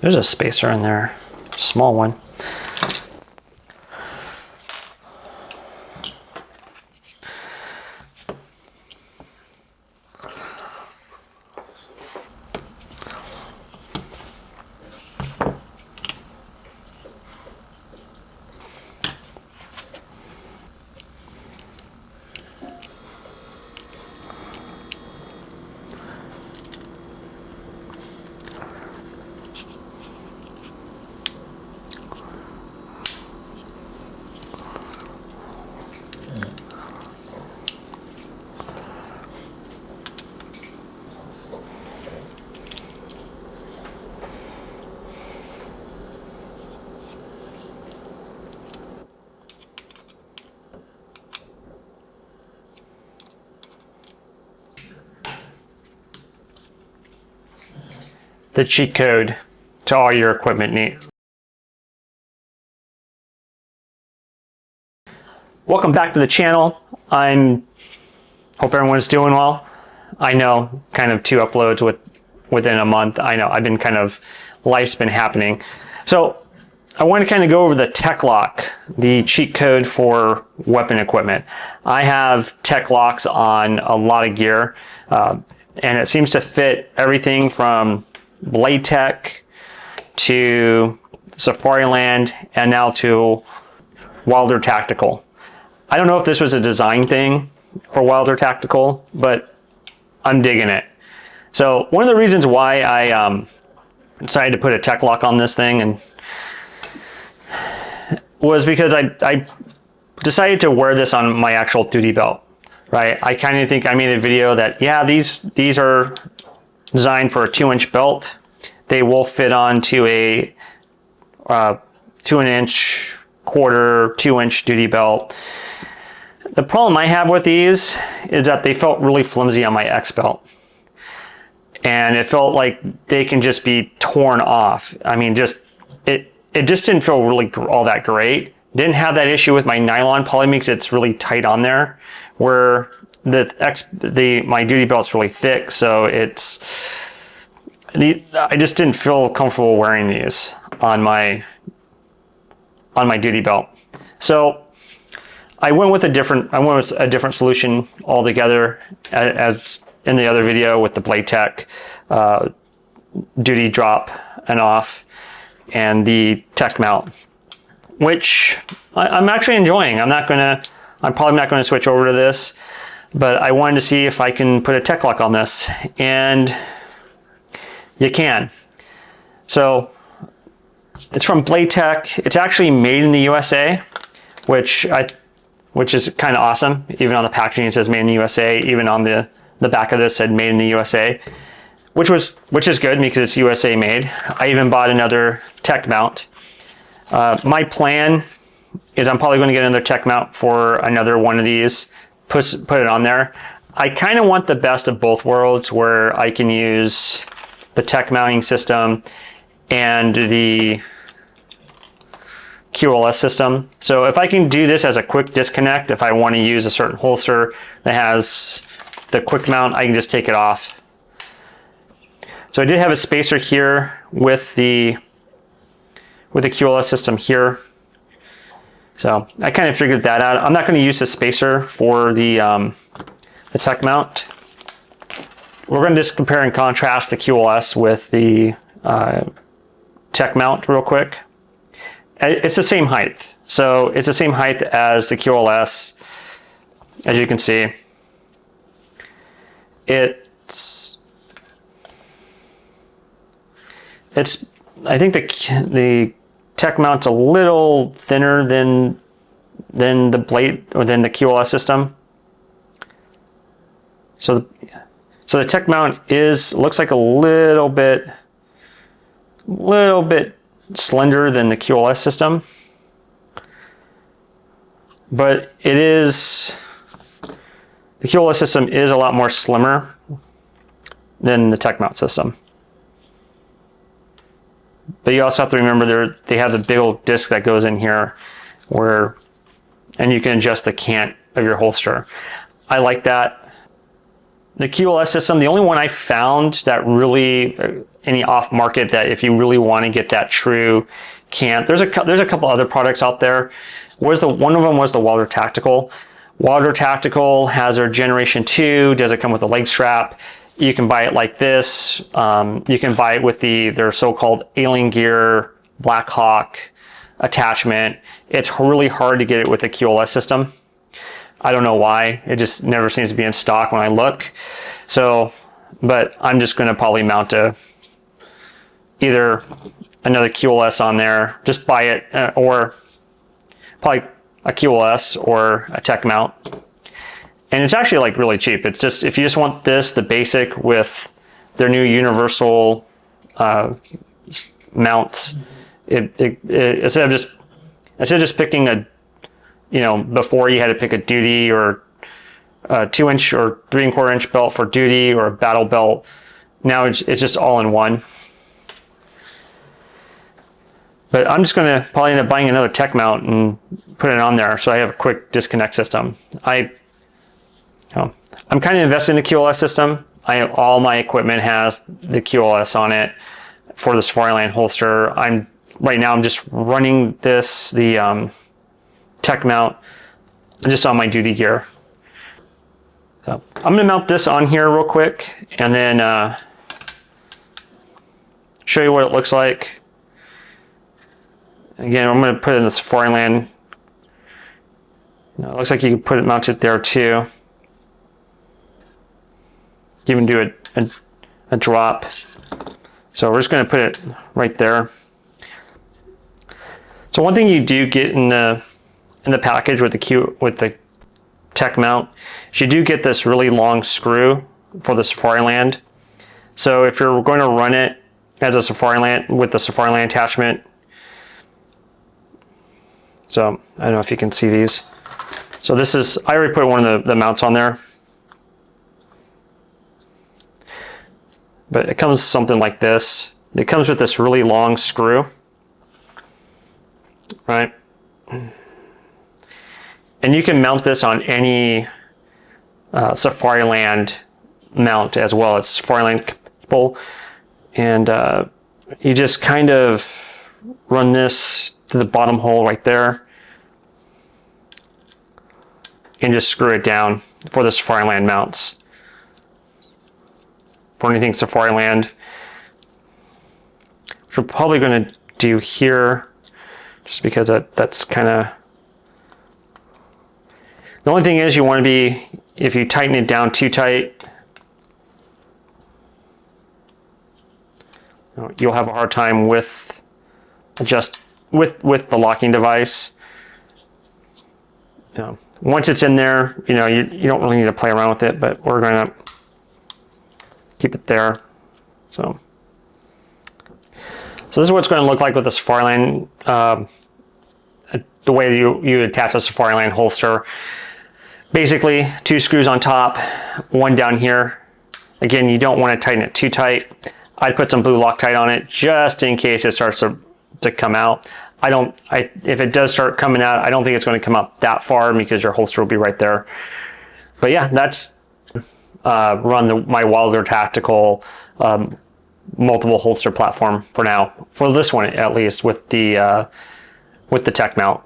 There's a spacer in there, small one. The cheat code to all your equipment needs. Welcome back to the channel. Hope everyone's doing well. I know, kind of 2 uploads within a month. I know, I've been life's been happening. So I want to kind of go over the Tek Lok, the cheat code for weapon equipment. I have Tek Loks on a lot of gear, and it seems to fit everything from Blade Tech to Safariland and now to Wilder Tactical. I don't know if this was a design thing for Wilder Tactical, but I'm digging it. So one of the reasons why I decided to put a Tek Lok on this thing and was because I decided to wear this on my actual duty belt, right? I kind of think I made a video that, yeah, these are designed for a 2-inch belt. They will fit onto a 2-inch, quarter, 2-inch duty belt. The problem I have with these is that they felt really flimsy on my X belt. And it felt like they can just be torn off. I mean, it just didn't feel really all that great. Didn't have that issue with my nylon, probably because it's really tight on there, where my duty belt's really thick, so I just didn't feel comfortable wearing these on my duty belt. So I went with a different solution altogether, as in the other video with the Blade Tech duty drop and off, and the Tek Mount, which I'm actually enjoying. I'm probably not gonna switch over to this, but I wanted to see if I can put a Tek Lok on this, and you can. So it's from Blade Tech. It's actually made in the USA, which is kind of awesome. Even on the packaging it says made in the USA. Even on the back of this said made in the USA, which is good because it's USA made. I even bought another Tek Mount. My plan is I'm probably going to get another Tek Mount for another one of these, put it on there. I kind of want the best of both worlds, where I can use the Tek mounting system and the QLS system. So if I can do this as a quick disconnect, if I want to use a certain holster that has the quick mount, I can just take it off. So I did have a spacer here with the QLS system here. So I kind of figured that out. I'm not going to use the spacer for the Tek Mount. We're going to just compare and contrast the QLS with the Tek Mount real quick. It's the same height. So it's the same height as the QLS, as you can see. I think the Tek Mount's a little thinner than the blade, or than the QLS system. So the Tek Mount looks like a little bit slender than the QLS system, but the QLS system is a lot more slimmer than the Tek Mount system. But you also have to remember they have the big old disc that goes in here, and you can adjust the cant of your holster. I like that. The QLS system, the only one I found that really any off market that if you really want to get that true cant. There's a couple other products out there. One of them was the Wilder Tactical. Wilder Tactical has their Generation 2, doesn't come with a leg strap. You can buy it like this. You can buy it with their so-called Alien Gear Black Hawk attachment. It's really hard to get it with the QLS system. I don't know why. It just never seems to be in stock when I look. So, but I'm just going to probably mount either another QLS on there, just buy it, or probably a QLS or a Tek Mount. And it's actually like really cheap. It's just, if you just want the basic with their new universal mounts, instead of just picking a, before you had to pick a duty or a 2-inch or 3 1/4 inch belt for duty or a battle belt. Now it's just all in one. But I'm just going to probably end up buying another Tek Mount and put it on there so I have a quick disconnect system. I'm kind of invested in the QLS system. All my equipment has the QLS on it for the Safariland holster. Right now I'm just running the Tek Mount just on my duty gear. So I'm going to mount this on here real quick and then show you what it looks like. Again, I'm going to put it in the Safariland. It looks like you can put it mounted there too. Even do a drop. So we're just going to put it right there. So one thing you do get in the package with the Tek Mount is you do get this really long screw for the Safariland. So if you're going to run it as a Safariland with the Safariland attachment, so I don't know if you can see these. So this is, I already put one of the mounts on there. But it comes something like this. It comes with this really long screw, right? And you can mount this on any Safariland mount as well. It's Safariland compatible. And you just kind of run this to the bottom hole right there and just screw it down for the Safariland mounts. For anything Safariland, which we're probably going to do here just because that's kind of, the only thing is you want to be, if you tighten it down too tight, you'll have a hard time with the locking device. Once it's in there, you don't really need to play around with it, but we're going to keep it there. So this is what it's going to look like with the Safariland, the way you attach a Safariland holster. Basically, 2 screws on top, 1 down here. Again, you don't want to tighten it too tight. I'd put some blue Loctite on it just in case it starts to come out. If it does start coming out, I don't think it's going to come out that far because your holster will be right there. But yeah, that's my Wilder Tactical multiple holster platform for now. For this one, at least, with the Tek Mount.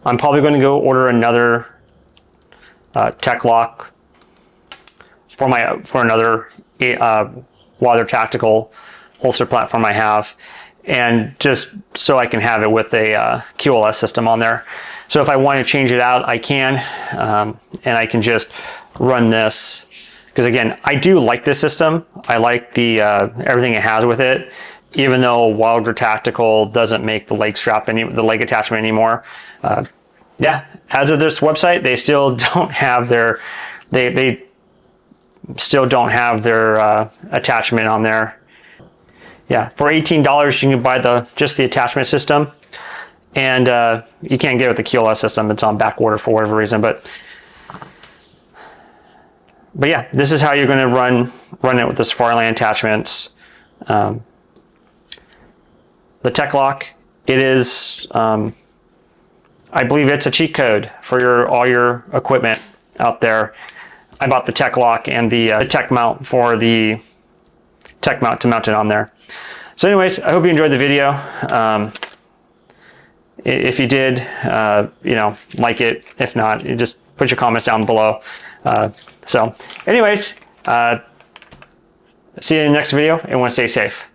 I'm probably going to go order another Tek Lok for another Wilder Tactical holster platform I have, and just so I can have it with a QLS system on there. So if I want to change it out, I can, and I can just run this, because again, I do like this system. I like the everything it has with it, even though Wilder Tactical doesn't make the leg strap the leg attachment anymore. Yeah, as of this website, they still don't have their they still don't have their attachment on there. Yeah, for $18 you can buy just the attachment system, and you can't get it with the QLS system. It's on back order for whatever reason, but yeah, this is how you're going to run it with the Safariland attachments. The Tek Lok, it is, I believe it's a cheat code for all your equipment out there. I bought the Tek Lok and the Tek Mount for the Tek Mount to mount it on there. So anyways, I hope you enjoyed the video. If you did, you know, like it. If not, you just put your comments down below. So anyways, see you in the next video, and want to stay safe.